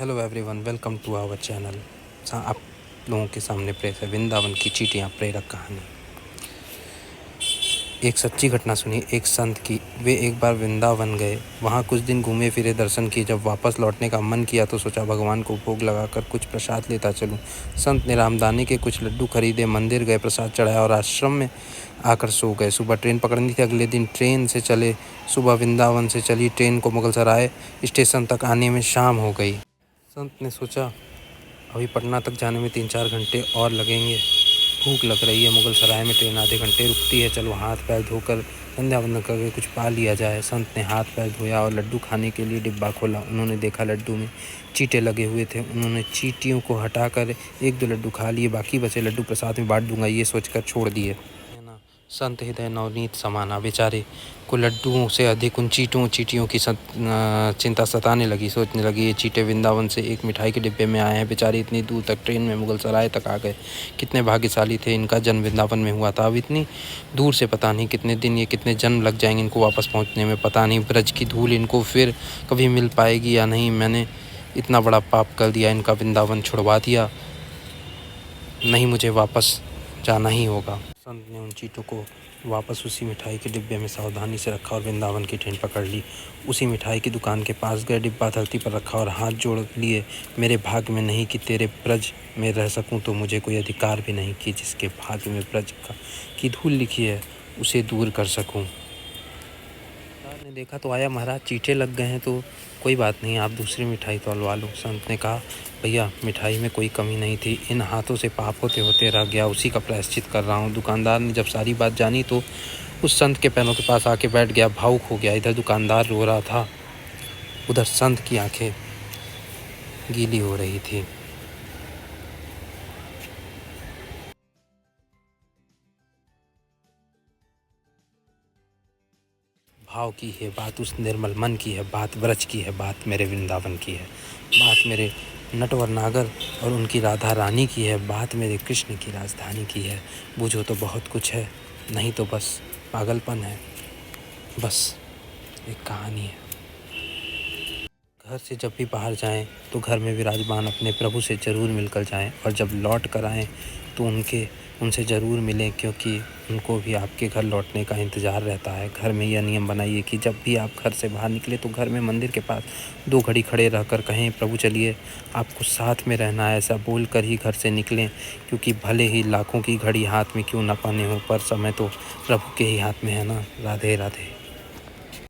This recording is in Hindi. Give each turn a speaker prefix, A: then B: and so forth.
A: Hello everyone, welcome to our channel. आप लोगों के सामने प्रेस है वृंदावन की चींटियाँ प्रेरक कहानी। एक सच्ची घटना सुनी एक संत की। वे एक बार वृंदावन गए, वहाँ कुछ दिन घूमे फिरे, दर्शन किए। जब वापस लौटने का मन किया तो सोचा भगवान को भोग लगाकर कुछ प्रसाद लेता चलूं। संत ने रामदानी के कुछ लड्डू खरीदे, मंदिर गए, प्रसाद चढ़ाया और आश्रम में आकर सो गए। सुबह ट्रेन पकड़नी थी, अगले दिन ट्रेन से चले। सुबह वृंदावन से चली ट्रेन को मुगलसराय स्टेशन तक आने में शाम हो गई। संत ने सोचा अभी पटना तक जाने में 3-4 घंटे और लगेंगे। भूख लग रही है, मुगलसराय में ट्रेन आधे घंटे रुकती है। चलो हाथ पैर धोकर संध्या वंदन करके कुछ पा लिया जाए। संत ने हाथ पैर धोया और लड्डू खाने के लिए डिब्बा खोला। उन्होंने देखा लड्डू में चींटे लगे हुए थे। उन्होंने चींटियों को हटाकर 1-2 लड्डू खा लिए, बाकी बचे लड्डू प्रसाद में बांट दूंगा ये सोचकर छोड़ दिए। संत हृदय नवनीत समाना। बेचारे को लड्डुओं से अधिक उन चींटियों की चिंता सताने लगी। सोचने लगी ये चींटे वृंदावन से एक मिठाई के डिब्बे में आए हैं, बेचारे इतनी दूर तक ट्रेन में मुगलसराय तक आ गए। कितने भाग्यशाली थे, इनका जन्म वृंदावन में हुआ था। अब इतनी दूर से पता नहीं कितने दिन ये कितने जन्म लग जाएंगे इनको वापस पहुँचने में। पता नहीं ब्रज की धूल इनको फिर कभी मिल पाएगी या नहीं। मैंने इतना बड़ा पाप कर दिया, इनका वृंदावन छुड़वा दिया, नहीं मुझे वापस जाना ही होगा। संत ने उन चींटों को वापस उसी मिठाई के डिब्बे में सावधानी से रखा और वृंदावन की ट्रेन पकड़ ली। उसी मिठाई की दुकान के पास गए, डिब्बा धरती पर रखा और हाथ जोड़ लिए। मेरे भाग्य में नहीं कि तेरे ब्रज में रह सकूं, तो मुझे कोई अधिकार भी नहीं कि जिसके भाग्य में ब्रज की धूल लिखी है उसे दूर कर सकूं। ने देखा तो आया, महाराज चींटे लग गए हैं तो कोई बात नहीं, आप दूसरी मिठाई तोलवा लो। संत ने कहा भैया मिठाई में कोई कमी नहीं थी, इन हाथों से पाप होते होते रह गया, उसी का प्रायश्चित कर रहा हूँ। दुकानदार ने जब सारी बात जानी तो उस संत के पैरों के पास आके बैठ गया, भावुक हो गया। इधर दुकानदार रो रहा था, उधर संत की आंखें गीली हो रही थी। भाव की है बात, उस निर्मल मन की है बात, ब्रज की है बात, मेरे वृंदावन की है बात, मेरे नटवर नागर और उनकी राधा रानी की है बात, मेरे कृष्ण की राजधानी की है। बूझो तो बहुत कुछ है, नहीं तो बस पागलपन है, बस एक कहानी है। घर से जब भी बाहर जाएं तो घर में विराजमान अपने प्रभु से ज़रूर मिलकर जाएं, और जब लौट कर आएँ तो उनसे ज़रूर मिलें, क्योंकि उनको भी आपके घर लौटने का इंतज़ार रहता है। घर में यह नियम बनाइए कि जब भी आप घर से बाहर निकले तो घर में मंदिर के पास 2 घड़ी खड़े रहकर कहें प्रभु चलिए आपको साथ में रहना है, ऐसा बोल कर ही घर से निकलें। क्योंकि भले ही लाखों की घड़ी हाथ में क्यों ना पाने हो, पर समय तो प्रभु के ही हाथ में है ना। राधे राधे।